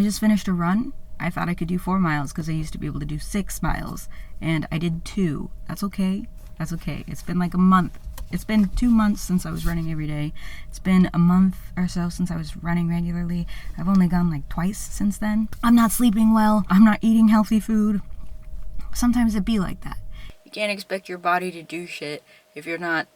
I just finished a run. I thought I could do 4 miles because I used to be able to do 6 miles, and I did 2. That's okay. That's okay. It's been like a month. It's been 2 months since I was running every day. It's been a month or so since I was running regularly. I've only gone like twice since then. I'm not sleeping well. I'm not eating healthy food. Sometimes it be like that. You can't expect your body to do shit if you're not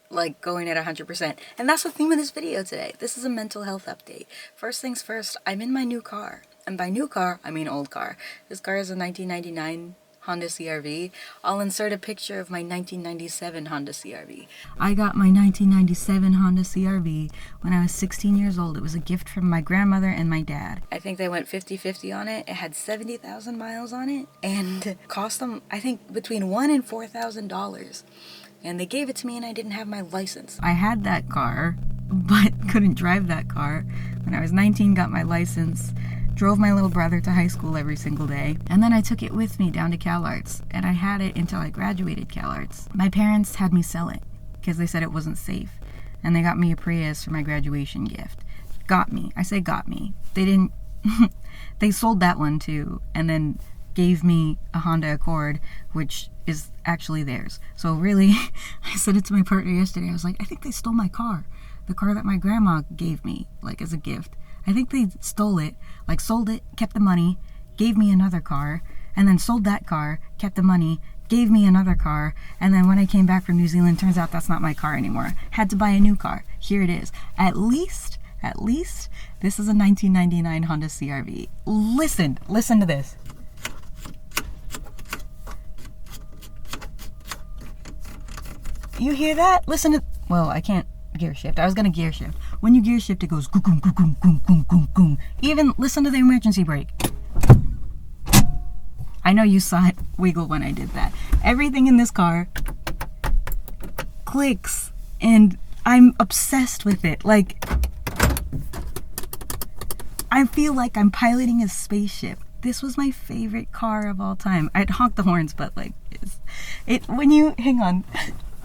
like going at 100%. And that's the theme of this video today. This is a mental health update. First things first, I'm in my new car. And by new car, I mean old car. This car is a 1999 Honda CR-V. I'll insert a picture of my 1997 Honda CR-V. I got my 1997 Honda CR-V when I was 16 years old. It was a gift from my grandmother and my dad. I think they went 50-50 on it. It had 70,000 miles on it and cost them, I think, between $1,000 and $4,000. And they gave it to me and I didn't have my license. I had that car, but couldn't drive that car. When I was 19, got my license. Drove my little brother to high school every single day. And then I took it with me down to CalArts. And I had it until I graduated CalArts. My parents had me sell it because they said it wasn't safe. And they got me a Prius for my graduation gift. Got me. I say got me. They didn't... They sold that one too. And then gave me a Honda Accord, which is actually theirs. So really, I said it to my partner yesterday. I was like, I think they stole my car. The car that my grandma gave me, like, as a gift. I think they stole it, like sold it, kept the money, gave me another car, and then sold that car, kept the money, gave me another car, and then when I came back from New Zealand, turns out that's not my car anymore. Had to buy a new car. Here it is. At least, this is a 1999 Honda CR-V. Listen to this. You hear that? Listen to, well, I can't gear shift. I was gonna gear shift. When you gear shift, it goes goom, goom, goom, goom, goom, goom, goom, goom. Even listen to the emergency brake. I know you saw it wiggle when I did that. Everything in this car clicks, and I'm obsessed with it. Like, I feel like I'm piloting a spaceship. This was my favorite car of all time. I'd honk the horns, but like, when you, hang on,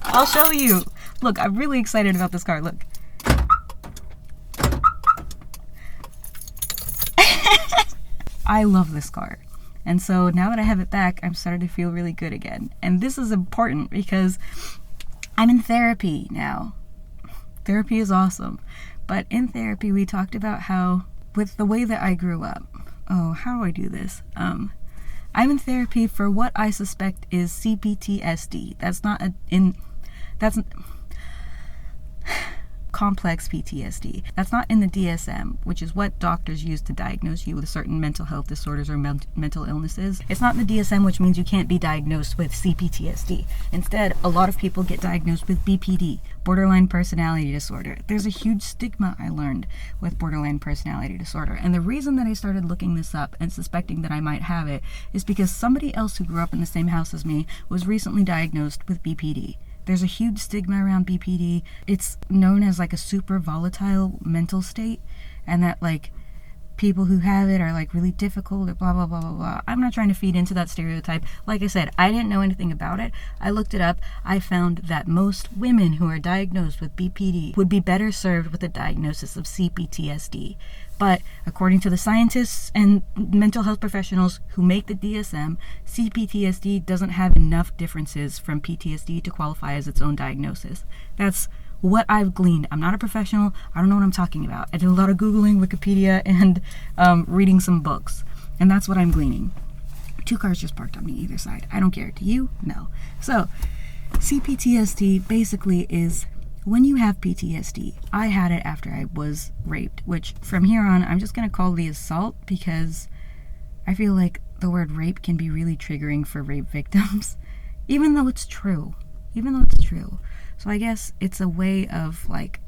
I'll show you. Look, I'm really excited about this car. Look. I love this car. And so now that I have it back, I'm starting to feel really good again. And this is important because I'm in therapy now. Therapy is awesome. But in therapy, we talked about how, with the way that I grew up, how do I do this? I'm in therapy for what I suspect is C-PTSD. That's complex PTSD. That's not in the DSM, which is what doctors use to diagnose you with certain mental health disorders or mental illnesses. It's not in the DSM, which means you can't be diagnosed with C-PTSD. Instead, a lot of people get diagnosed with BPD, borderline personality disorder. There's a huge stigma, I learned, with borderline personality disorder. And the reason that I started looking this up and suspecting that I might have it is because somebody else who grew up in the same house as me was recently diagnosed with BPD. There's a huge stigma around BPD. It's known as like a super volatile mental state, and that like people who have it are like really difficult or blah, blah, blah, blah, blah. I'm not trying to feed into that stereotype. Like I said, I didn't know anything about it. I looked it up. I found that most women who are diagnosed with BPD would be better served with a diagnosis of C-PTSD. But according to the scientists and mental health professionals who make the DSM, C-PTSD doesn't have enough differences from PTSD to qualify as its own diagnosis. That's what I've gleaned. I'm not a professional. I don't know what I'm talking about. I did a lot of Googling, Wikipedia, and reading some books. And that's what I'm gleaning. 2 cars just parked on me either side. I don't care. Do you? No. So, C-PTSD basically is when you have PTSD. I had it after I was raped, which from here on, I'm just going to call the assault because I feel like the word rape can be really triggering for rape victims, even though it's true. So I guess it's a way of like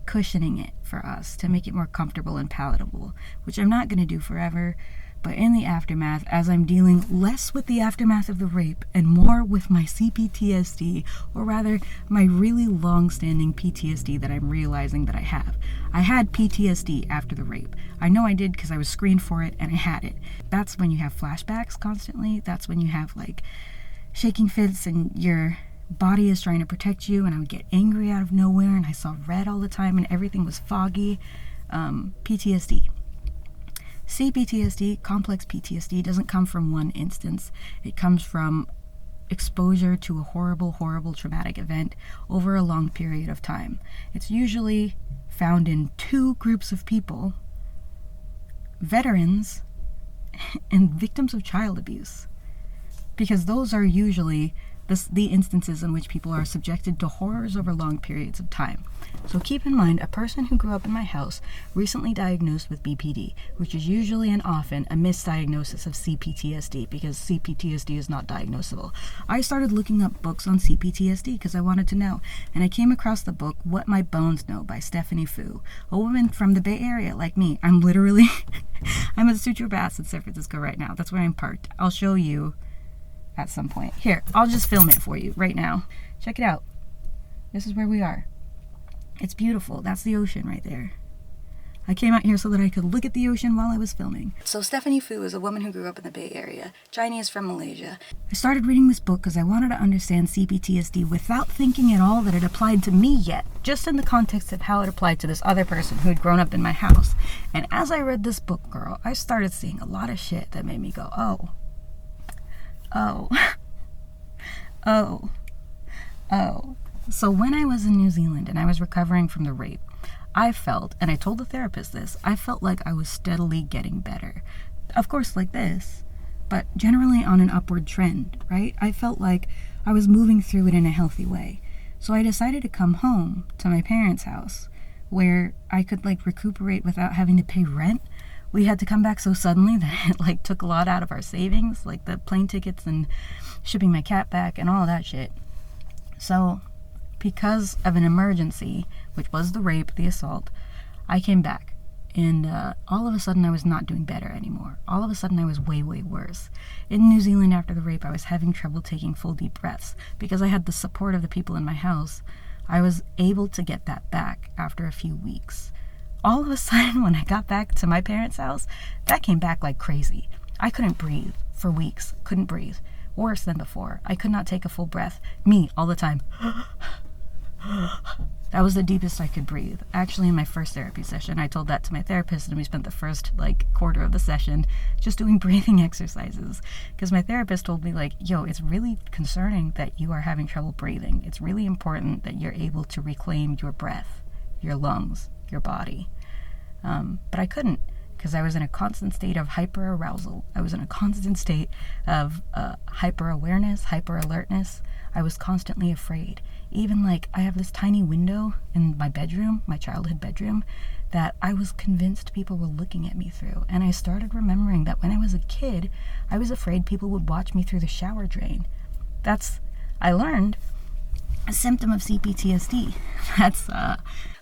cushioning it for us to make it more comfortable and palatable, which I'm not going to do forever. But in the aftermath, as I'm dealing less with the aftermath of the rape and more with my C-PTSD, or rather my really long-standing PTSD that I'm realizing that I have. I had PTSD after the rape. I know I did because I was screened for it and I had it. That's when you have flashbacks constantly. That's when you have like shaking fits and your body is trying to protect you, and I would get angry out of nowhere and I saw red all the time and everything was foggy. PTSD. C-PTSD, complex PTSD, doesn't come from one instance. It comes from exposure to a horrible, horrible traumatic event over a long period of time. It's usually found in two groups of people: veterans and victims of child abuse, because those are usually the instances in which people are subjected to horrors over long periods of time. So keep in mind, a person who grew up in my house recently diagnosed with BPD, which is usually and often a misdiagnosis of C-PTSD, because C-PTSD is not diagnosable. I started looking up books on C-PTSD because I wanted to know, and I came across the book What My Bones Know by Stephanie Fu, a woman from the Bay Area like me. I'm literally I'm at Sutro Baths in San Francisco right now. That's where I'm parked. I'll show you at some point. Here, I'll just film it for you right now. Check it out. This is where we are. It's beautiful. That's the ocean right there. I came out here so that I could look at the ocean while I was filming. So Stephanie Fu is a woman who grew up in the Bay Area. Chinese is from Malaysia. I started reading this book because I wanted to understand C-PTSD without thinking at all that it applied to me yet, just in the context of how it applied to this other person who had grown up in my house. And as I read this book, girl, I started seeing a lot of shit that made me go, oh. So when I was in New Zealand and I was recovering from the rape, I felt, and I told the therapist this, I felt like I was steadily getting better. Of course, like this, but generally on an upward trend, right? I felt like I was moving through it in a healthy way. So I decided to come home to my parents' house where I could recuperate without having to pay rent. We had to come back so suddenly that it took a lot out of our savings, like the plane tickets and shipping my cat back and all that shit. So because of an emergency, which was the rape, the assault, I came back. And all of a sudden I was not doing better anymore. All of a sudden I was way, way worse. In New Zealand after the rape, I was having trouble taking full deep breaths. Because I had the support of the people in my house, I was able to get that back after a few weeks. All of a sudden, when I got back to my parents' house, that came back like crazy. I couldn't breathe for weeks. Couldn't breathe. Worse than before. I could not take a full breath. Me, all the time. That was the deepest I could breathe. Actually, in my first therapy session, I told that to my therapist, and we spent the first quarter of the session just doing breathing exercises. Because my therapist told me yo, it's really concerning that you are having trouble breathing. It's really important that you're able to reclaim your breath, your lungs, your body. But I couldn't, because I was in a constant state of hyper-arousal. I was in a constant state of hyper-awareness, hyper-alertness. I was constantly afraid. Even I have this tiny window in my bedroom, my childhood bedroom, that I was convinced people were looking at me through. And I started remembering that when I was a kid, I was afraid people would watch me through the shower drain. I learned, a symptom of C-PTSD. That's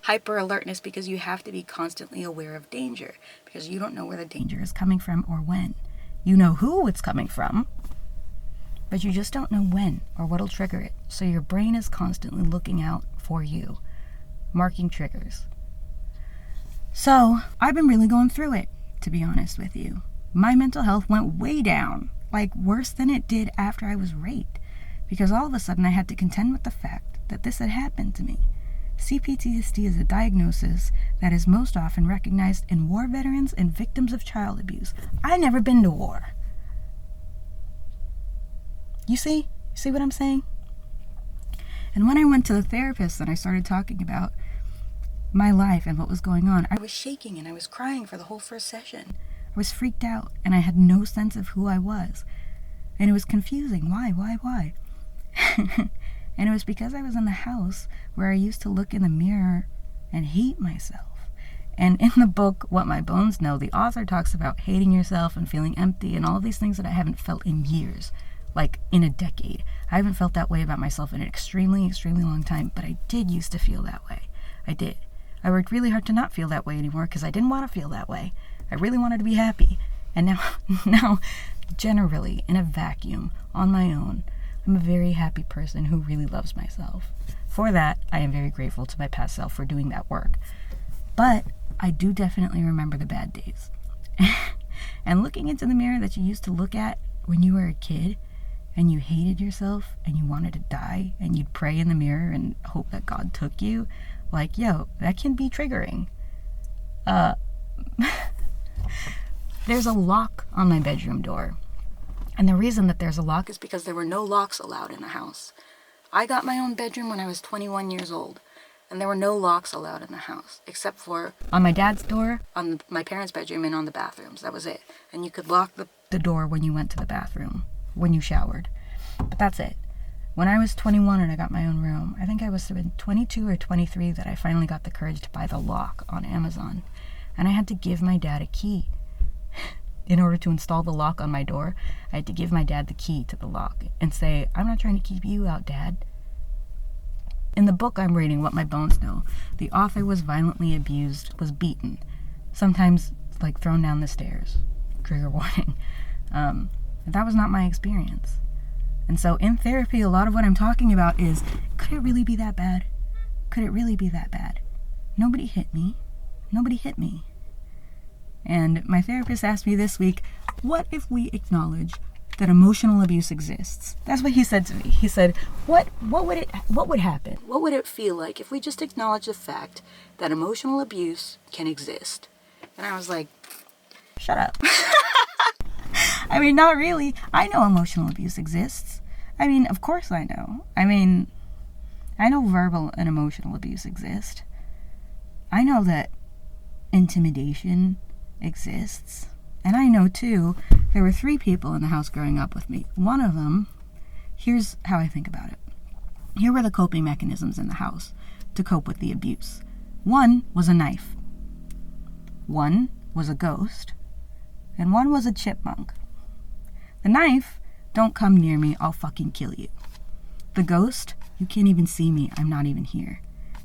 hyper-alertness, because you have to be constantly aware of danger, because you don't know where the danger is coming from or when. You know who it's coming from, but you just don't know when or what'll trigger it. So your brain is constantly looking out for you, marking triggers. So I've been really going through it, to be honest with you. My mental health went way down, worse than it did after I was raped, because all of a sudden I had to contend with the fact that this had happened to me. C-PTSD is a diagnosis that is most often recognized in war veterans and victims of child abuse. I never been to war. You see? You see what I'm saying? And when I went to the therapist and I started talking about my life and what was going on, I was shaking and I was crying for the whole first session. I was freaked out and I had no sense of who I was. And it was confusing. Why? And it was because I was in the house where I used to look in the mirror and hate myself. And in the book, What My Bones Know, the author talks about hating yourself and feeling empty and all of these things that I haven't felt in years, in a decade. I haven't felt that way about myself in an extremely, extremely long time, but I did used to feel that way. I did. I worked really hard to not feel that way anymore because I didn't want to feel that way. I really wanted to be happy. And now, generally, in a vacuum, on my own, I'm a very happy person who really loves myself. For that, I am very grateful to my past self for doing that work. But I do definitely remember the bad days. And looking into the mirror that you used to look at when you were a kid, and you hated yourself, and you wanted to die, and you'd pray in the mirror and hope that God took you, that can be triggering. There's a lock on my bedroom door. And the reason that there's a lock is because there were no locks allowed in the house. I got my own bedroom when I was 21 years old, and there were no locks allowed in the house, except for on my dad's door, on my parents' bedroom, and on the bathrooms. That was it. And you could lock the door when you went to the bathroom, when you showered. But that's it. When I was 21 and I got my own room, I think I was 22 or 23 that I finally got the courage to buy the lock on Amazon. And I had to give my dad a key. In order to install the lock on my door, I had to give my dad the key to the lock and say, I'm not trying to keep you out, Dad. In the book I'm reading, What My Bones Know, the author was violently abused, was beaten, sometimes like thrown down the stairs. Trigger warning. That was not my experience. And so in therapy, a lot of what I'm talking about is, could it really be that bad? Could it really be that bad? Nobody hit me. Nobody hit me. And my therapist asked me this week, what if we acknowledge that emotional abuse exists? That's what he said to me. He said, what would happen? What would it feel like if we just acknowledge the fact that emotional abuse can exist? And I was like, shut up. I mean, not really. I know emotional abuse exists. I mean, of course I know. I mean, I know verbal and emotional abuse exist. I know that intimidation exists. And I know, too, there were 3 people in the house growing up with me. One of them, here's how I think about it. Here were the coping mechanisms in the house to cope with the abuse. 1 was a knife. 1 was a ghost. And 1 was a chipmunk. The knife, don't come near me, I'll fucking kill you. The ghost, you can't even see me, I'm not even here.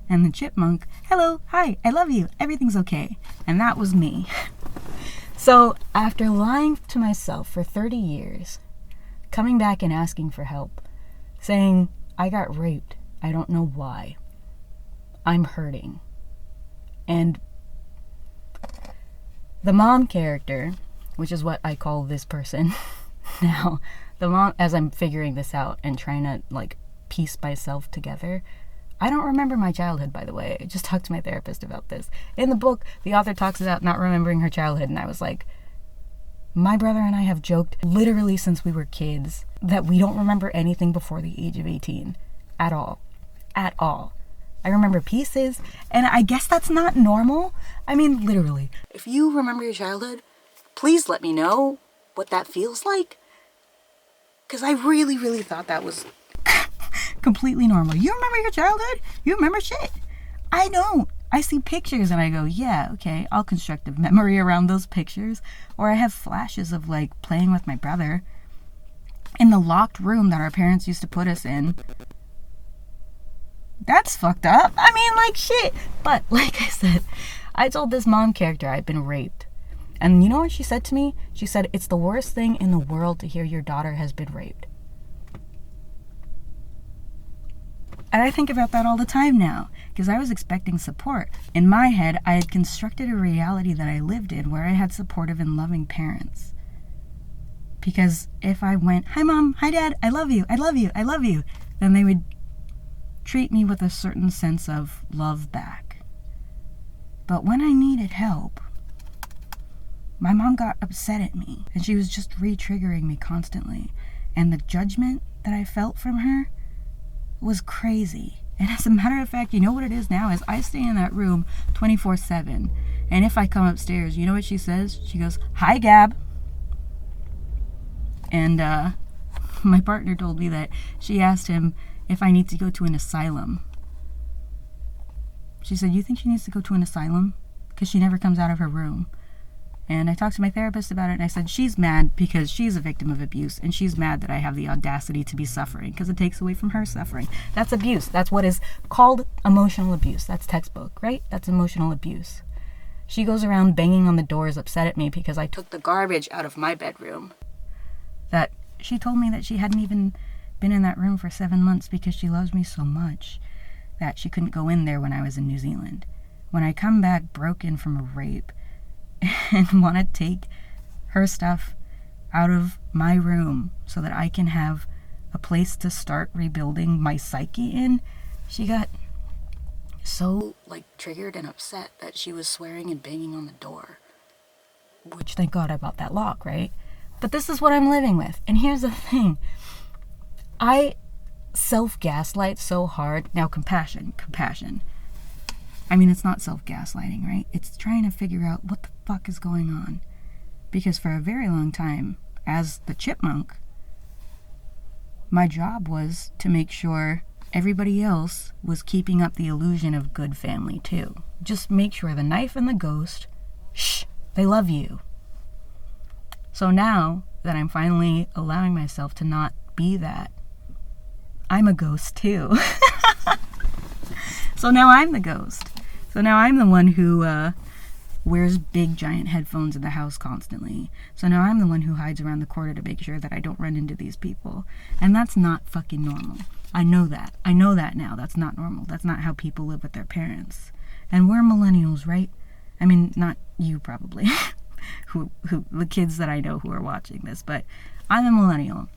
And the chipmunk, hello, hi, I love you, everything's okay. And that was me. So after lying to myself for 30 years, coming back and asking for help, saying, I got raped, I don't know why, I'm hurting. And the mom character, which is what I call this person now, the mom, as I'm figuring this out and trying to like piece myself together, I don't remember my childhood, by the way. I just talked to my therapist about this. In the book, the author talks about not remembering her childhood, and I was like, my brother and I have joked literally since we were kids that we don't remember anything before the age of 18. At all. At all. I remember pieces, and I guess that's not normal. I mean, literally. If you remember your childhood, please let me know what that feels like. Because I really, really thought that was completely normal. You remember your childhood? You remember shit? I don't. I see pictures and I go, yeah, okay, I'll construct a memory around those pictures. Or I have flashes of like playing with my brother in the locked room that our parents used to put us in. That's fucked up. I mean, like, shit. But like I said, I told this mom character I'd been raped. And you know what she said to me? She said, it's the worst thing in the world to hear your daughter has been raped. And I think about that all the time now, because I was expecting support. In my head, I had constructed a reality that I lived in where I had supportive and loving parents. Because if I went, hi mom, hi dad, I love you, I love you, I love you, then they would treat me with a certain sense of love back. But when I needed help, my mom got upset at me, and she was just re-triggering me constantly. And the judgment that I felt from her was crazy. And as a matter of fact, you know what it is now is I stay in that room 24/7. And if I come upstairs, you know what she says? She goes, hi Gab. And my partner told me that she asked him if I need to go to an asylum. She said, you think she needs to go to an asylum? Because she never comes out of her room. And I talked to my therapist about it, and I said, she's mad because she's a victim of abuse, and she's mad that I have the audacity to be suffering, because it takes away from her suffering. That's abuse. That's what is called emotional abuse. That's textbook, right? That's emotional abuse. She goes around banging on the doors, upset at me because I took the garbage out of my bedroom. That she told me that she hadn't even been in that room for 7 months because she loves me so much that she couldn't go in there when I was in New Zealand. When I come back broken from a rape, and want to take her stuff out of my room so that I can have a place to start rebuilding my psyche in, she got so like triggered and upset that she was swearing and banging on the door. which thank God I bought that lock, right? But this is what I'm living with. And here's the thing. I self-gaslight so hard. Now, compassion. I mean, it's not self-gaslighting, right? It's trying to figure out what the fuck is going on. Because for a very long time, as the chipmunk, my job was to make sure everybody else was keeping up the illusion of good family too. Just make sure the knife and the ghost, they love you. So now that I'm finally allowing myself to not be that, I'm a ghost too. So now I'm the ghost. So now I'm the one who wears big giant headphones in the house constantly. So now I'm the one who hides around the corner to make sure that I don't run into these people. And that's not fucking normal. I know that. I know that now. That's not normal. That's not how people live with their parents. And we're millennials, right? I mean, not you probably. who the kids that I know who are watching this, but I'm a millennial.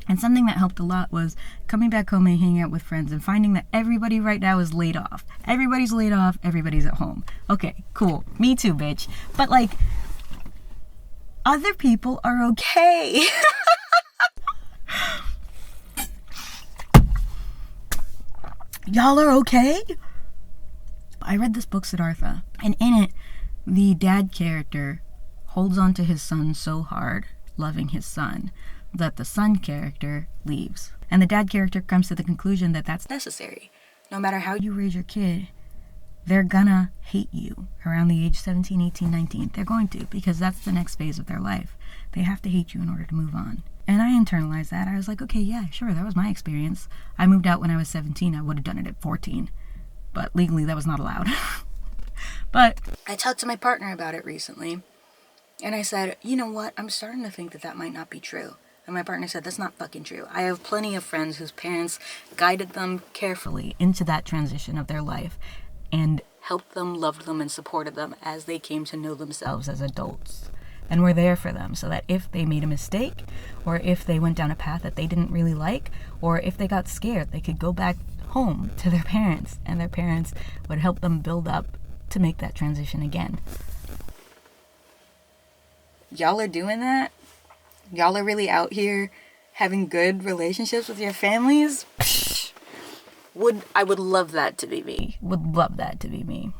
And something that helped a lot was coming back home and hanging out with friends and finding that everybody right now is laid off. Everybody's laid off. Everybody's at home. Okay, cool. Me too, bitch. But like, other people are okay. Y'all are okay? I read this book, Siddhartha, and in it, the dad character holds on to his son so hard, loving his son, that the son character leaves. And the dad character comes to the conclusion that that's necessary. No matter how you raise your kid, they're gonna hate you around the age 17, 18, 19. They're going to, because that's the next phase of their life. They have to hate you in order to move on. And I internalized that. I was like, okay, yeah, sure, that was my experience. I moved out when I was 17. I would have done it at 14. But legally, that was not allowed. But I talked to my partner about it recently. And I said, you know what? I'm starting to think that might not be true. And my partner said, that's not fucking true. I have plenty of friends whose parents guided them carefully into that transition of their life and helped them, loved them, and supported them as they came to know themselves as adults. And were there for them so that if they made a mistake, or if they went down a path that they didn't really like, or if they got scared, they could go back home to their parents, and their parents would help them build up to make that transition again. Y'all are doing that? Y'all are really out here having good relationships with your families? I would love that to be me. Would love that to be me.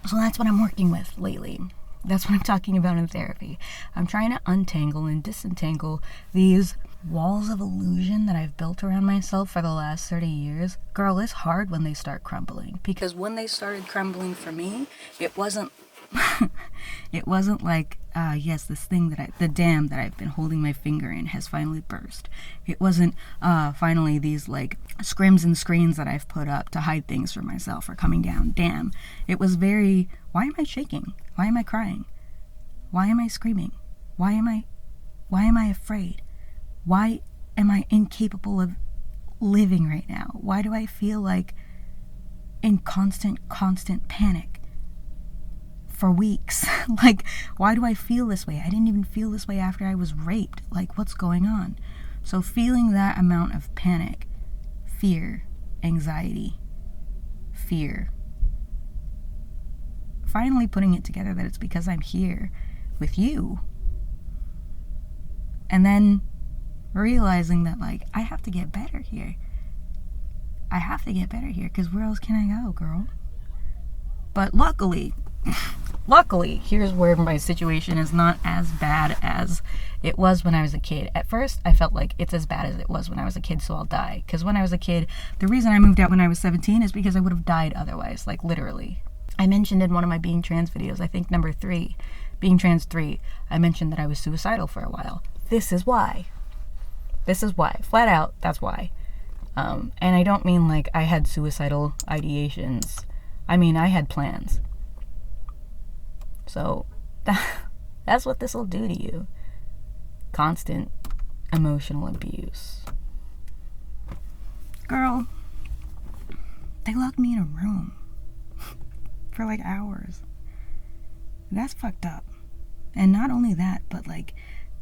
So that's what I'm working with lately. That's what I'm talking about in therapy. I'm trying to untangle and disentangle these walls of illusion that I've built around myself for the last 30 years. Girl, it's hard when they start crumbling. Because when they started crumbling for me, it wasn't it wasn't like, yes, this thing the dam that I've been holding my finger in has finally burst. It wasn't, finally these like scrims and screens that I've put up to hide things from myself are coming down. Damn. It was very, why am I shaking? Why am I crying? Why am I screaming? Why am I afraid? Why am I incapable of living right now? Why do I feel like in constant panic for weeks? Like, why do I feel this way? I didn't even feel this way after I was raped. Like, what's going on? So feeling that amount of panic, fear, anxiety, fear, finally putting it together that it's because I'm here with you. And then realizing that, like, I have to get better here. I have to get better here, because where else can I go, girl? But luckily, here's where my situation is not as bad as it was when I was a kid. At first, I felt like it's as bad as it was when I was a kid, so I'll die. Because when I was a kid, the reason I moved out when I was 17 is because I would have died otherwise, like literally. I mentioned in one of my Being Trans videos, I think number 3, Being Trans 3, I mentioned that I was suicidal for a while. This is why. Flat out, that's why. And I don't mean like I had suicidal ideations. I mean, I had plans. So, that's what this will do to you. Constant emotional abuse. Girl, they locked me in a room for like hours. That's fucked up. And not only that, but like,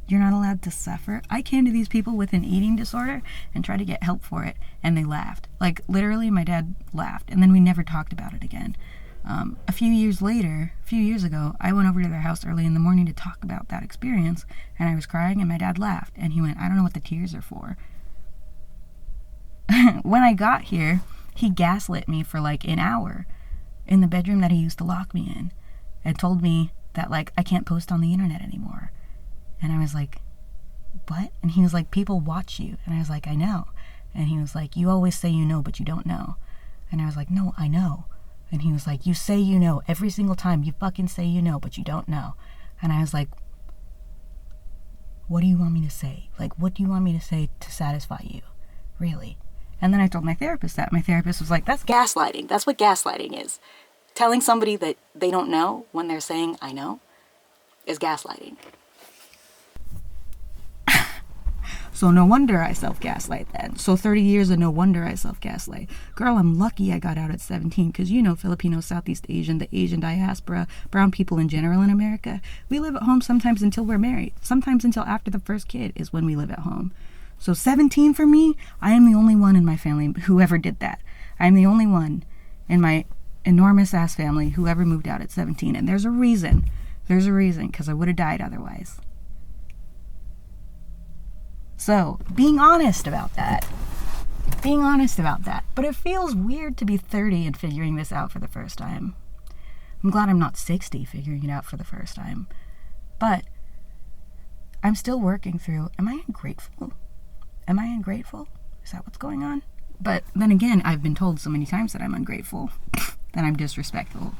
you're not allowed to suffer. I came to these people with an eating disorder and tried to get help for it, and they laughed. Like, literally, my dad laughed, and then we never talked about it again. A few years ago, I went over to their house early in the morning to talk about that experience, and I was crying, and my dad laughed, and he went, "I don't know what the tears are for." When I got here, he gaslit me for like an hour in the bedroom that he used to lock me in, and told me that like I can't post on the internet anymore. And I was like, what? And he was like, people watch you. And I was like, I know. And he was like, you always say you know, but you don't know. And I was like, no, I know. And he was like, you say you know every single time. You fucking say you know, but you don't know. And I was like, what do you want me to say? Like, what do you want me to say to satisfy you? Really? And then I told my therapist that. My therapist was like, that's gaslighting. That's what gaslighting is. Telling somebody that they don't know when they're saying I know is gaslighting. So no wonder I self-gaslight then. So 30 years of no wonder I self-gaslight. Girl, I'm lucky I got out at 17 because, you know, Filipinos, Southeast Asian, the Asian diaspora, brown people in general in America, we live at home sometimes until we're married. Sometimes until after the first kid is when we live at home. So 17 for me, I am the only one in my family who ever did that. I am the only one in my enormous ass family who ever moved out at 17. And there's a reason. There's a reason, because I would have died otherwise. So, being honest about that. But it feels weird to be 30 and figuring this out for the first time. I'm glad I'm not 60 figuring it out for the first time. But I'm still working through, am I ungrateful? Is that what's going on? But then again, I've been told so many times that I'm ungrateful, that I'm disrespectful.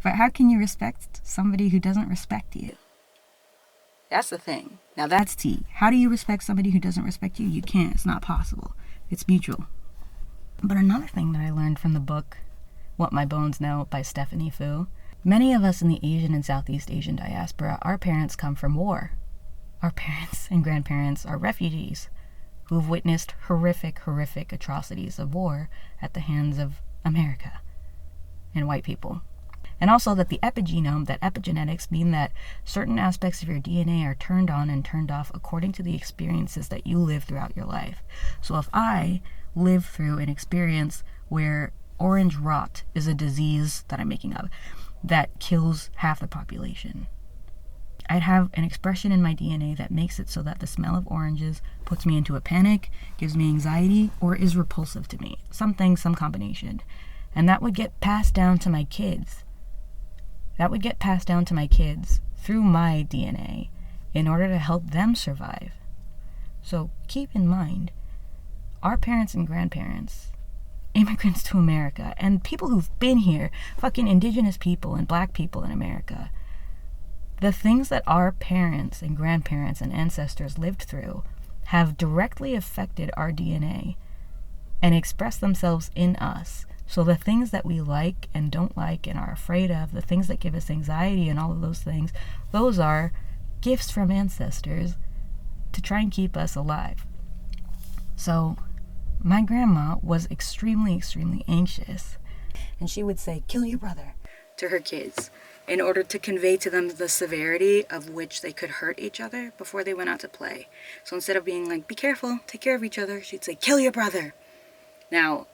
But how can you respect somebody who doesn't respect you? That's the thing. Now that's tea. How do you respect somebody who doesn't respect you? You can't. It's not possible. It's mutual. But another thing that I learned from the book, What My Bones Know by Stephanie Fu, many of us in the Asian and Southeast Asian diaspora, our parents come from war. Our parents and grandparents are refugees who have witnessed horrific atrocities of war at the hands of America and white people. And also that the epigenome, that epigenetics, mean that certain aspects of your DNA are turned on and turned off according to the experiences that you live throughout your life. So if I live through an experience where orange rot is a disease that I'm making up that kills half the population, I'd have an expression in my DNA that makes it so that the smell of oranges puts me into a panic, gives me anxiety, or is repulsive to me. Some combination. And that would get passed down to my kids. Through my DNA in order to help them survive. So keep in mind, our parents and grandparents, immigrants to America, and people who've been here, fucking indigenous people and black people in America, the things that our parents and grandparents and ancestors lived through have directly affected our DNA and expressed themselves in us. So the things that we like and don't like and are afraid of, the things that give us anxiety and all of those things, those are gifts from ancestors to try and keep us alive. So my grandma was extremely anxious. And she would say, "Kill your brother," to her kids, in order to convey to them the severity of which they could hurt each other before they went out to play. So instead of being like, "Be careful, take care of each other," she'd say, "Kill your brother." Now,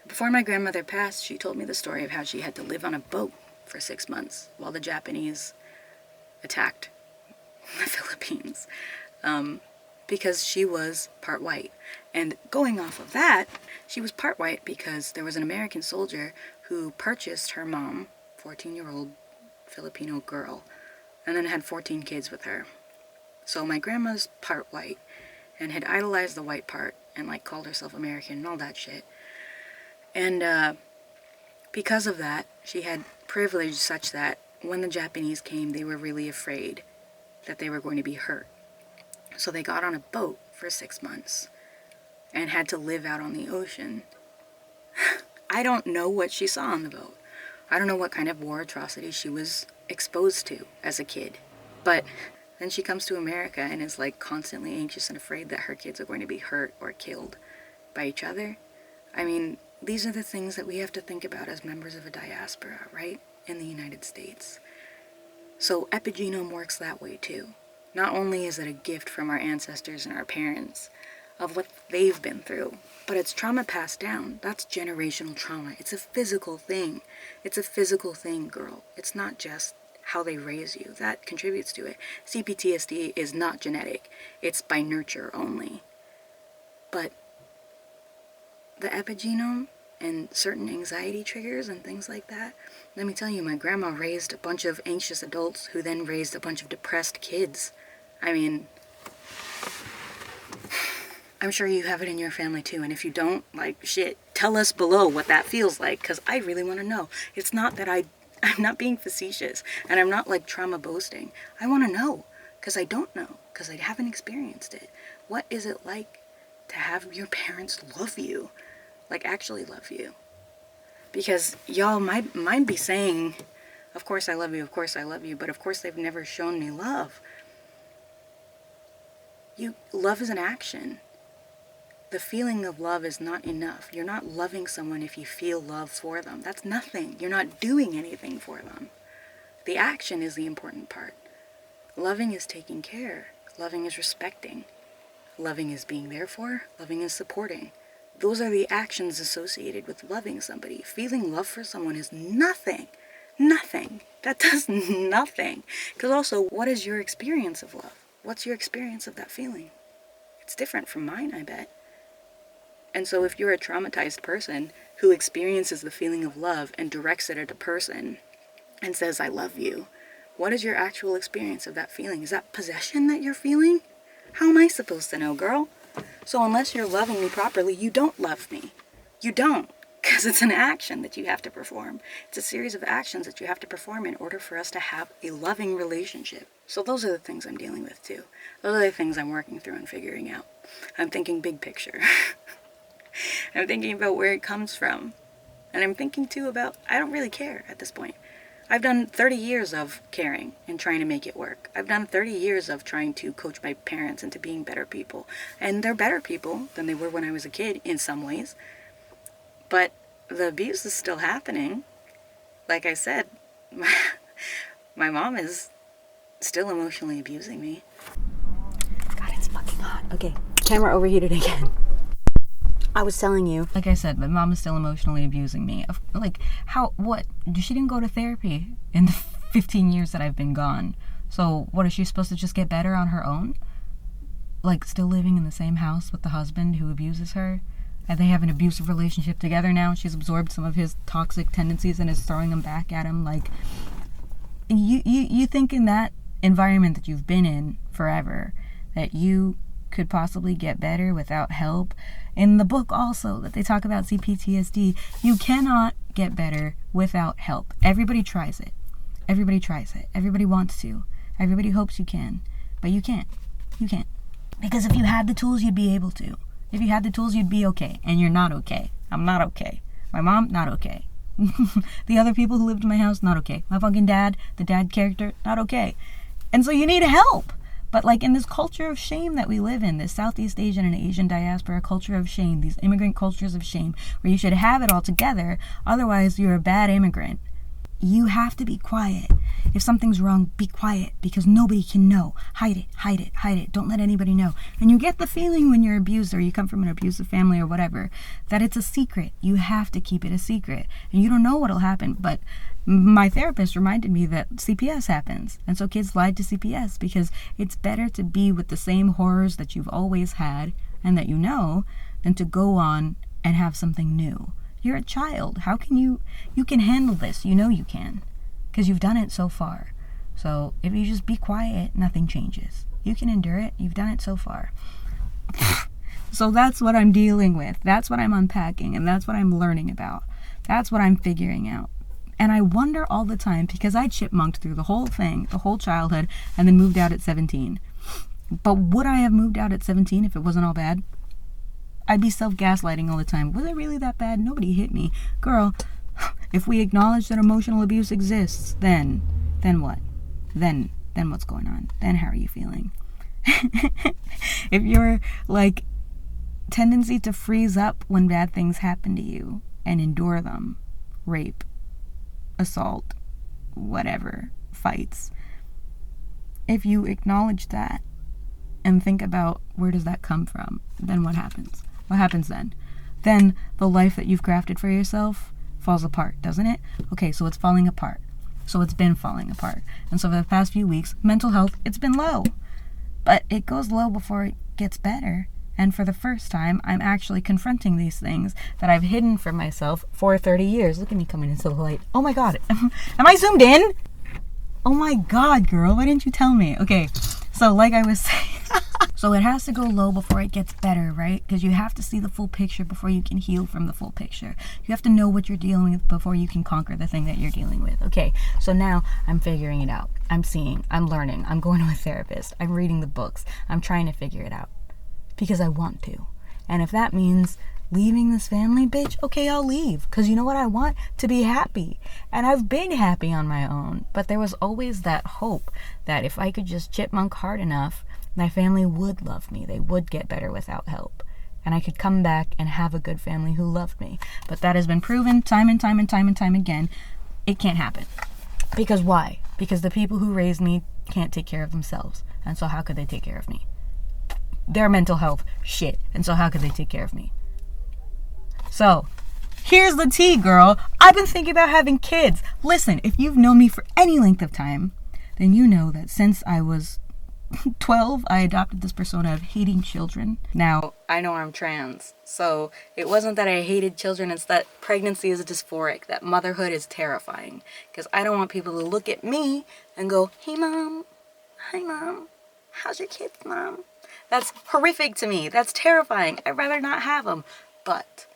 before my grandmother passed, she told me the story of how she had to live on a boat for 6 months while the Japanese attacked the Philippines, because she was part white. And going off of that, she was part white because there was an American soldier who purchased her mom, 14-year-old Filipino girl, and then had 14 kids with her. So my grandma's part white and had idolized the white part and like called herself American and all that shit. And because of that, she had privilege such that when the Japanese came, they were really afraid that they were going to be hurt. So they got on a boat for 6 months and had to live out on the ocean. I don't know what she saw on the boat. I don't know what kind of war atrocities she was exposed to as a kid. But then she comes to America and is like constantly anxious and afraid that her kids are going to be hurt or killed by each other. I mean, these are the things that we have to think about as members of a diaspora, right? In the United States. So epigenome works that way too. Not only is it a gift from our ancestors and our parents, of what they've been through. But it's trauma passed down. That's generational trauma. It's a physical thing. It's a physical thing, girl. It's not just how they raise you. That contributes to it. C-PTSD is not genetic. It's by nurture only. But the epigenome and certain anxiety triggers and things like that, let me tell you, my grandma raised a bunch of anxious adults who then raised a bunch of depressed kids. I mean, I'm sure you have it in your family too, and if you don't, like, shit, tell us below what that feels like, because I really want to know. It's not that I'm not being facetious, and I'm not, like, trauma boasting. I want to know, because I don't know, because I haven't experienced it. What is it like to have your parents love you? Like, actually love you? Because y'all might be saying, of course I love you, but of course they've never shown me love. Love is an action. The feeling of love is not enough. You're not loving someone if you feel love for them. That's nothing. You're not doing anything for them. The action is the important part. Loving is taking care. Loving is respecting. Loving is being there for. Loving is supporting. Those are the actions associated with loving somebody. Feeling love for someone is nothing. Nothing. That does nothing. Because also, what is your experience of love? What's your experience of that feeling? It's different from mine, I bet. And so if you're a traumatized person who experiences the feeling of love and directs it at a person and says, I love you, what is your actual experience of that feeling? Is that possession that you're feeling? How am I supposed to know, girl? So unless you're loving me properly, you don't love me. You don't. Because it's an action that you have to perform. It's a series of actions that you have to perform in order for us to have a loving relationship. So those are the things I'm dealing with too. Those are the things I'm working through and figuring out. I'm thinking big picture. I'm thinking about where it comes from. And I'm thinking too about, I don't really care at this point. I've done 30 years of caring and trying to make it work. I've done 30 years of trying to coach my parents into being better people. And they're better people than they were when I was a kid in some ways. But the abuse is still happening. Like I said, my mom is still emotionally abusing me. God, it's fucking hot. Okay, camera overheated again. I was telling you. Like I said, my mom is still emotionally abusing me. Like, how, what? She didn't go to therapy in the 15 years that I've been gone. So, what, is she supposed to just get better on her own? Like, still living in the same house with the husband who abuses her? And they have an abusive relationship together now. She's absorbed some of his toxic tendencies and is throwing them back at him. Like, you think in that environment that you've been in forever that you could possibly get better without help. In the book also that they talk about C-PTSD, you cannot get better without help. Everybody tries it. Everybody tries it. Everybody wants to. Everybody hopes you can. But you can't. You can't. Because if you had the tools, you'd be able to. If you had the tools, you'd be okay. And you're not okay. I'm not okay. My mom, not okay. The other people who lived in my house, not okay. My fucking dad, the dad character, not okay. And so you need help. But like in this culture of shame that we live in, this Southeast Asian and Asian diaspora culture of shame, these immigrant cultures of shame, where you should have it all together, otherwise you're a bad immigrant. You have to be quiet. If something's wrong, be quiet, because nobody can know. Hide it, hide it, hide it. Don't let anybody know. And you get the feeling when you're abused or you come from an abusive family or whatever, that it's a secret. You have to keep it a secret. And you don't know what'll happen. But my therapist reminded me that CPS happens. And so kids lied to CPS because it's better to be with the same horrors that you've always had and that you know than to go on and have something new. You're a child. How can you can handle this. You know you can, because you've done it so far. So if you just be quiet, nothing changes. You can endure it. You've done it so far. So that's what I'm dealing with. That's what I'm unpacking, and that's what I'm learning about. That's what I'm figuring out. And I wonder all the time, because I chipmunked through the whole thing, the whole childhood, and then moved out at 17. But would I have moved out at 17 if it wasn't all bad? I'd be self-gaslighting all the time. Was it really that bad? Nobody hit me. Girl, if we acknowledge that emotional abuse exists, then what? Then what's going on? Then how are you feeling? If your, like, tendency to freeze up when bad things happen to you and endure them, rape, assault, whatever, fights, if you acknowledge that, and think about where does that come from, then what happens? What happens then? Then the life that you've crafted for yourself falls apart, doesn't it? Okay, so it's falling apart. So it's been falling apart. And so for the past few weeks, mental health, it's been low. But it goes low before it gets better. And for the first time, I'm actually confronting these things that I've hidden from myself for 30 years. Look at me coming into the light. Oh my God. Am I zoomed in? Oh my God, girl. Why didn't you tell me? Okay. So like I was saying, so it has to go low before it gets better, right? Because you have to see the full picture before you can heal from the full picture. You have to know what you're dealing with before you can conquer the thing that you're dealing with. Okay, so now I'm figuring it out. I'm seeing, I'm learning, I'm going to a therapist, I'm reading the books, I'm trying to figure it out because I want to. And if that means leaving this family, bitch, okay, I'll leave. Because you know what I want? To be happy. And I've been happy on my own. But there was always that hope that if I could just chipmunk hard enough, my family would love me. They would get better without help. And I could come back and have a good family who loved me. But that has been proven time and time and time and time again. It can't happen. Because why? Because the people who raised me can't take care of themselves. And so how could they take care of me? Their mental health, shit. And so how could they take care of me? So, here's the tea, girl. I've been thinking about having kids. Listen, if you've known me for any length of time, then you know that since I was 12, I adopted this persona of hating children. Now, I know I'm trans, so it wasn't that I hated children, it's that pregnancy is dysphoric, that motherhood is terrifying. Because I don't want people to look at me and go, hey mom, hi mom, how's your kids, mom? That's horrific to me. That's terrifying. I'd rather not have them. But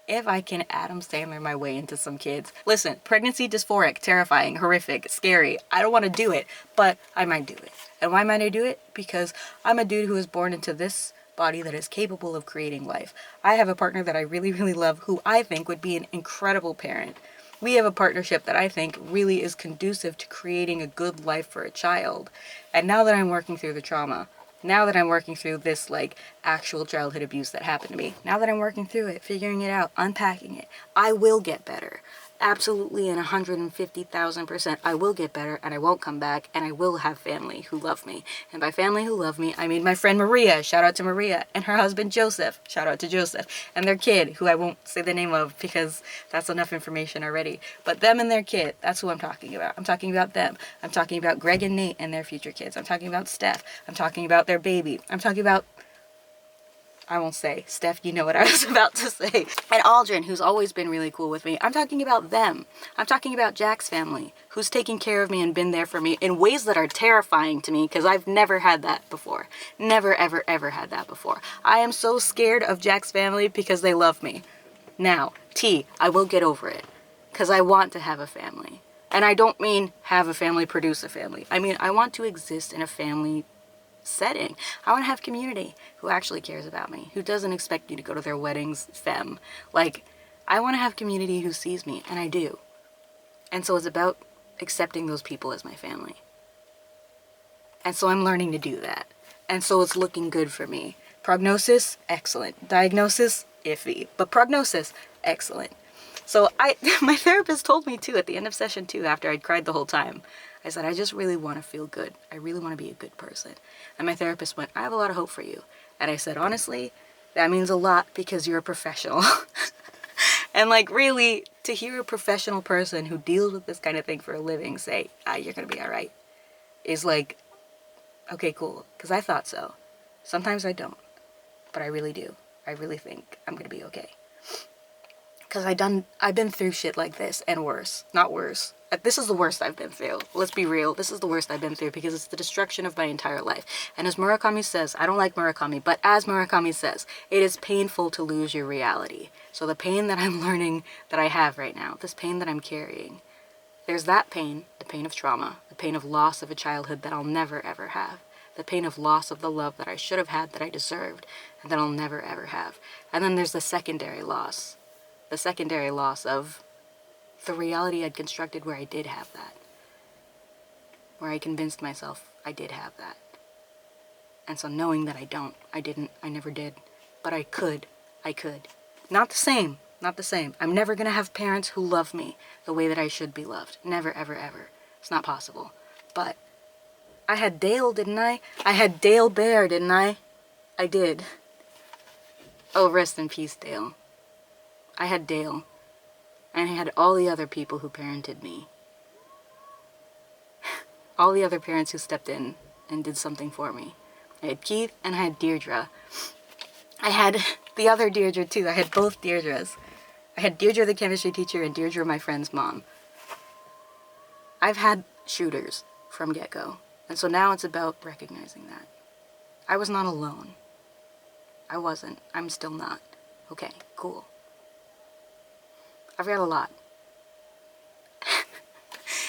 if I can Adam Sandler my way into some kids. Listen, pregnancy dysphoric, terrifying, horrific, scary. I don't want to do it, but I might do it. And why might I do it? Because I'm a dude who was born into this body that is capable of creating life. I have a partner that I really, really love who I think would be an incredible parent. We have a partnership that I think really is conducive to creating a good life for a child. And now that I'm working through the trauma, now that I'm working through this, like, actual childhood abuse that happened to me, now that I'm working through it, figuring it out, unpacking it, I will get better. Absolutely, and 150,000%, I will get better, and I won't come back, and I will have family who love me. And by family who love me, I mean my friend Maria, shout out to Maria, and her husband Joseph, shout out to Joseph, and their kid, who I won't say the name of because that's enough information already. But them and their kid, that's who I'm talking about. I'm talking about them. I'm talking about Greg and Nate and their future kids. I'm talking about Steph. I'm talking about their baby. I'm talking about, I won't say. Steph, you know what I was about to say. And Aldrin, who's always been really cool with me. I'm talking about them. I'm talking about Jack's family, who's taken care of me and been there for me in ways that are terrifying to me because I've never had that before. Never, ever, ever had that before. I am so scared of Jack's family because they love me. Now, T, I will get over it because I want to have a family. And I don't mean have a family, produce a family. I mean, I want to exist in a family setting. I want to have community who actually cares about me, who doesn't expect me to go to their weddings, femme. Like, I want to have community who sees me, and I do. And so it's about accepting those people as my family. And so I'm learning to do that. And so it's looking good for me. Prognosis, excellent. Diagnosis, iffy. But prognosis, excellent. So my therapist told me too at the end of session 2 after I'd cried the whole time. I said, I just really want to feel good. I really want to be a good person. And my therapist went, I have a lot of hope for you. And I said, honestly, that means a lot because you're a professional. And like really, to hear a professional person who deals with this kind of thing for a living say, you're going to be all right, is like, okay, cool. Because I thought so. Sometimes I don't. But I really do. I really think I'm going to be okay. Because I've been through shit like this and worse. Not worse. This is the worst I've been through. Let's be real. This is the worst I've been through because it's the destruction of my entire life. And as Murakami says, I don't like Murakami, but as Murakami says, it is painful to lose your reality. So the pain that I'm learning that I have right now, this pain that I'm carrying, there's that pain, the pain of trauma, the pain of loss of a childhood that I'll never ever have, the pain of loss of the love that I should have had that I deserved and that I'll never ever have. And then there's the secondary loss of the reality I'd constructed where I did have that. Where I convinced myself I did have that. And so knowing that I didn't, I never did. But I could. Not the same. I'm never gonna have parents who love me the way that I should be loved. Never, ever, ever. It's not possible. But I had Dale, didn't I? I had Dale Bear, didn't I? I did. Oh, rest in peace, Dale. I had Dale. And I had all the other people who parented me. All the other parents who stepped in and did something for me. I had Keith and I had Deirdre. I had the other Deirdre too. I had both Deirdres. I had Deirdre the chemistry teacher and Deirdre my friend's mom. I've had shooters from get-go. And so now it's about recognizing that. I was not alone. I wasn't. I'm still not. Okay, cool. I've got a lot.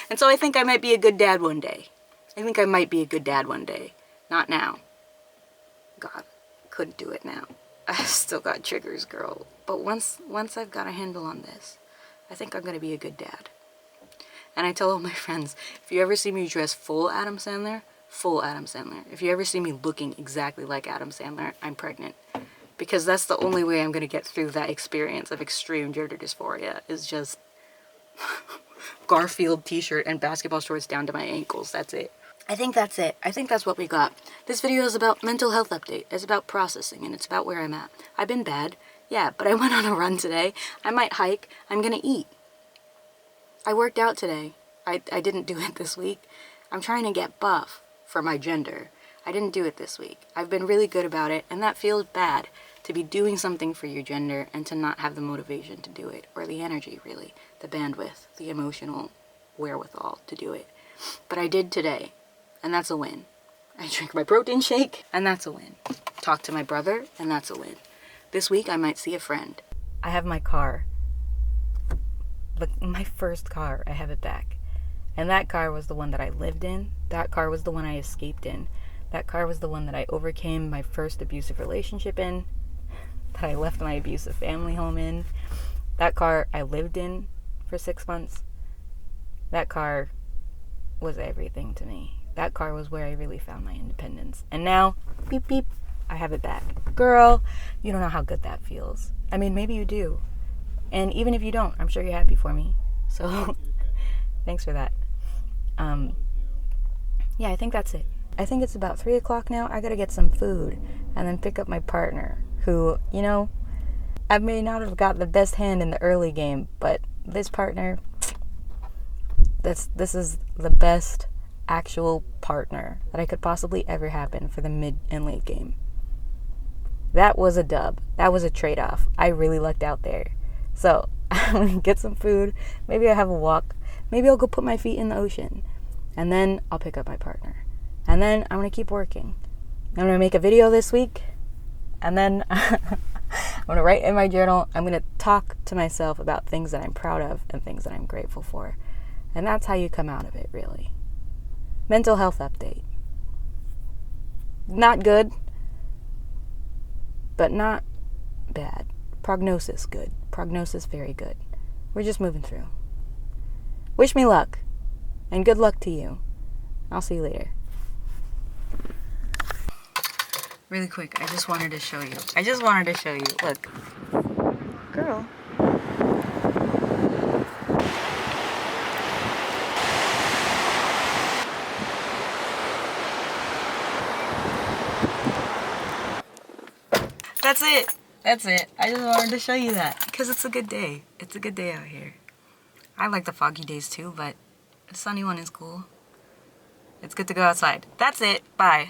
And so I think I might be a good dad one day. I think I might be a good dad one day. Not now. God, couldn't do it now. I've still got triggers, girl. But once I've got a handle on this, I think I'm gonna be a good dad. And I tell all my friends, if you ever see me dressed full Adam Sandler, full Adam Sandler. If you ever see me looking exactly like Adam Sandler, I'm pregnant. Because that's the only way I'm gonna get through that experience of extreme gender dysphoria, is just Garfield t-shirt and basketball shorts down to my ankles. That's it. I think that's it. I think that's what we got. This video is about mental health update. It's about processing, and it's about where I'm at. I've been bad, yeah, but I went on a run today. I might hike. I'm gonna eat. I worked out today. I didn't do it this week. I'm trying to get buff for my gender. I didn't do it this week. I've been really good about it, and that feels bad, to be doing something for your gender and to not have the motivation to do it, or the energy, really, the bandwidth, the emotional wherewithal to do it. But I did today, and that's a win. I drank my protein shake, and that's a win. Talked to my brother, and that's a win. This week I might see a friend. I have my car. My first car, I have it back. And that car was the one that I lived in. That car was the one I escaped in. That car was the one that I overcame my first abusive relationship in. That I left my abusive family home in. That car I lived in for 6 months. That car was everything to me. That car was where I really found my independence. And now, beep beep, I have it back. Girl, you don't know how good that feels. I mean, maybe you do. And even if you don't, I'm sure you're happy for me. So, thanks for that. Yeah, I think that's it. I think it's about 3 o'clock now. I gotta get some food and then pick up my partner, who, you know, I may not have got the best hand in the early game, but this partner, this is the best actual partner that I could possibly ever happen for the mid and late game. That was a dub. That was a trade-off. I really lucked out there. So, I'm gonna get some food. Maybe I'll have a walk. Maybe I'll go put my feet in the ocean. And then I'll pick up my partner. And then I'm gonna keep working. I'm gonna make a video this week. And then I'm gonna write in my journal. I'm gonna talk to myself about things that I'm proud of and things that I'm grateful for. And that's how you come out of it, really. Mental health update. Not good, but not bad. Prognosis good. Prognosis very good. We're just moving through. Wish me luck, and good luck to you. I'll see you later. Really quick, I just wanted to show you. Look. Girl. That's it. I just wanted to show you that. Because it's a good day. It's a good day out here. I like the foggy days too, but the sunny one is cool. It's good to go outside. That's it. Bye.